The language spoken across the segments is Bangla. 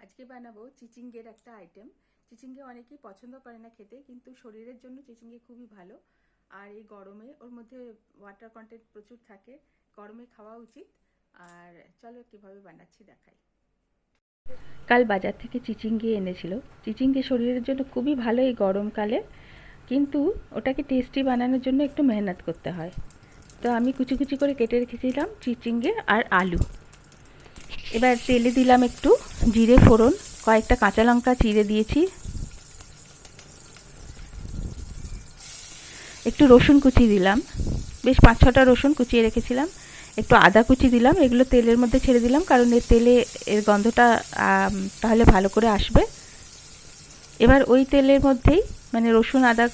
আজকে বানাবো চিচিঙ্গের একটা আইটেম। চিচিঙ্গে অনেকেই পছন্দ করে না খেতে, কিন্তু শরীরের জন্য চিচিঙ্গে খুবই ভালো। আর এই গরমে ওর মধ্যে ওয়াটার কন্টেন্ট প্রচুর থাকে, গরমে খাওয়া উচিত। আর চলো কিভাবে বানাচ্ছি দেখাই। কাল বাজার থেকে চিচিঙ্গে এনেছিল। চিচিঙ্গে শরীরের জন্য খুবই ভালো এই গরমকালে, কিন্তু ওটাকে টেস্টি বানানোর জন্য একটু মেহনত করতে হয়। তো আমি কুচি কুচি করে কেটে রেখেছিলাম চিচিঙ্গে আর আলু। এবার তেলে দিলাম একটু জিরে ফোড়ন, কয়েকটা কাঁচা লঙ্কা চিড়ে দিয়েছি, একটু রসুন কুচি দিলাম, বেশ 5-6টা রসুন কুচিয়ে রেখেছিলাম, একটু আদা কুচি দিলাম। এগুলো তেলের মধ্যে ছেড়ে দিলাম, কারণ এর তেলে এর গন্ধটা তাহলে ভালো করে আসবে। এবার ওই তেলের মধ্যেই মানে রসুন আদা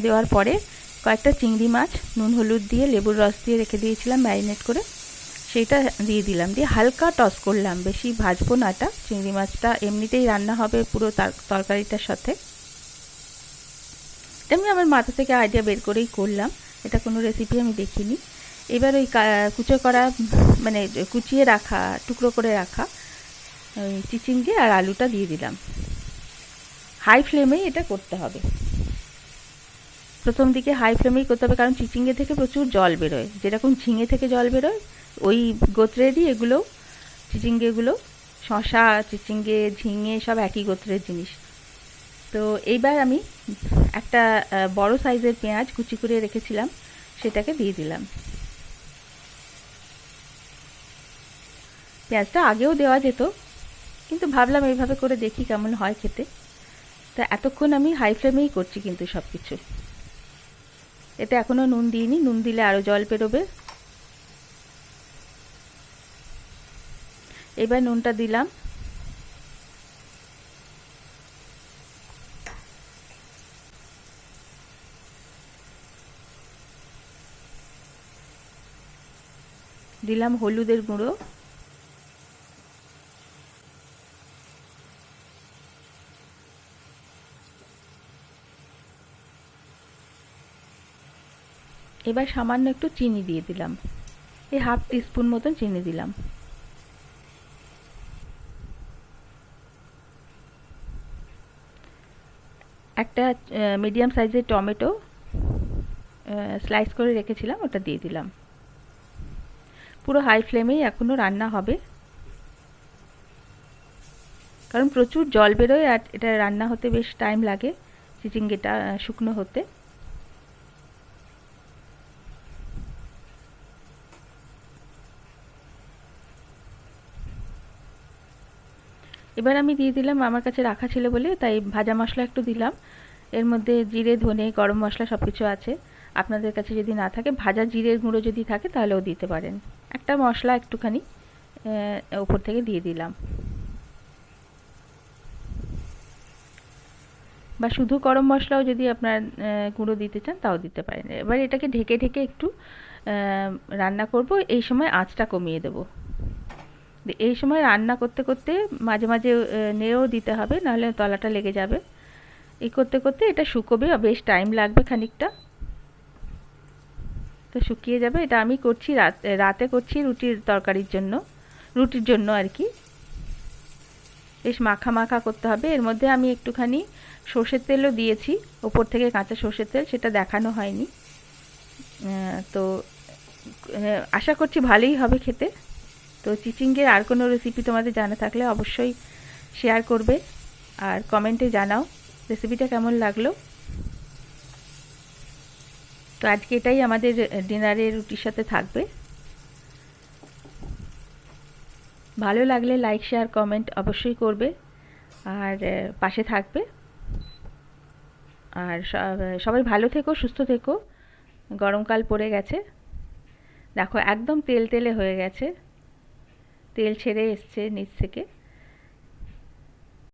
দেওয়ার পরে কয়েকটা চিংড়ি মাছ নুন হলুদ দিয়ে লেবুর রস দিয়ে রেখে দিয়েছিলাম ম্যারিনেট করে, সেইটা দিয়ে দিলাম। দিয়ে হালকা টস করলাম, বেশি ভাজবো না। এটা চিংড়ি মাছটা এমনিতেই রান্না হবে পুরো তরকারিটার সাথে। এটা আমি আমার মাথা থেকে আইডিয়া বের করেই করলাম, এটা কোনো রেসিপি আমি দেখিনি। এবার ওই কুচো করা মানে কুচিয়ে রাখা টুকরো করে রাখা ওই চিচিঙ্গে আর আলুটা দিয়ে দিলাম। হাই ফ্লেমেই এটা করতে হবে, প্রথম দিকে হাই ফ্লেমেই করতে হবে, কারণ চিচিঙ্গে থেকে প্রচুর জল বেরোয়, যেরকম ঝিঙে থেকে জল বেরোয় ওই গোত্রেরই এগুলো। চিচিঙ্গেগুলো, শশা, চিচিঙ্গে, ঝিঙে সব একই গোত্রের জিনিস। তো এইবার আমি একটা বড় সাইজের পেঁয়াজ কুচি করে রেখেছিলাম, সেটাকে দিয়ে দিলাম। পেঁয়াজটা আগেও দেওয়া যেত, কিন্তু ভাবলাম এইভাবে করে দেখি কেমন হয় খেতে। তা এতক্ষণ আমি হাই ফ্লেমেই করছি কিন্তু সব কিছু। এতে এখনও নুন দিইনি, নুন দিলে আরও জল বেরোবে। এবার নুনটা দিলাম। দিলাম হলুদের গুঁড়ো, এবার সামান্য একটু চিনি দিয়ে দিলাম, এই হাফ টিস্পুন মতন চিনি দিলাম। একটা মিডিয়াম সাইজের টমেটো স্লাইস করে রেখেছিলাম, ওটা দিয়ে দিলাম। পুরো হাই ফ্লেমেই এখনও রান্না হবে, কারণ প্রচুর জল বেরোয় আর এটা রান্না হতে বেশ টাইম লাগে, চিচিঙ্গেটা শুকনো হতে। এবার আমি দিয়ে দিলাম, আমার কাছে রাখা ছিল বলে তাই ভাজা মশলা একটু দিলাম। এর মধ্যে জিরে, ধনে, গরম মশলা সব কিছু আছে। আপনাদের কাছে যদি না থাকে, ভাজা জিরের গুঁড়ো যদি থাকে তাহলেও দিতে পারেন। একটা মশলা একটুখানি উপর থেকে দিয়ে দিলাম, বা শুধু গরম মশলাও যদি আপনার গুঁড়ো দিতে চান তাও দিতে পারেন। এবার এটাকে ঢেকে ঢেকে একটু রান্না করব। এই সময় আঁচটা কমিয়ে দেব। এই সময় রান্না করতে করতে মাঝে মাঝে নেড়েও দিতে হবে, নাহলে তলাটা লেগে যাবে। এই করতে করতে এটা শুকোবে, বেশ টাইম লাগবে খানিকটা, তো শুকিয়ে যাবে। এটা আমি করছি রাতে করছি রুটির জন্য আর কি। বেশ মাখা মাখা করতে হবে। এর মধ্যে আমি একটুখানি সর্ষের তেলও দিয়েছি ওপর থেকে, কাঁচা সর্ষের তেল, সেটা দেখানো হয়নি। তো আশা করছি ভালোই হবে খেতে। তো চিচিঙ্গের আর কোনো রেসিপি তোমাদের জানা থাকলে অবশ্যই শেয়ার করবে, আর কমেন্টে জানাও রেসিপিটা কেমন লাগলো। তো আজকে এটাই আমাদের ডিনারে রুটির সাথে থাকবে। ভালো লাগলে লাইক, শেয়ার, কমেন্ট অবশ্যই করবে, আর পাশে থাকবে। আর সবাই ভালো থেকো, সুস্থ থেকো। গরমকাল পড়ে গেছে, দেখো একদম তেল তেলে হয়ে গেছে, তেল ছেড়ে এসছে নিচ থেকে।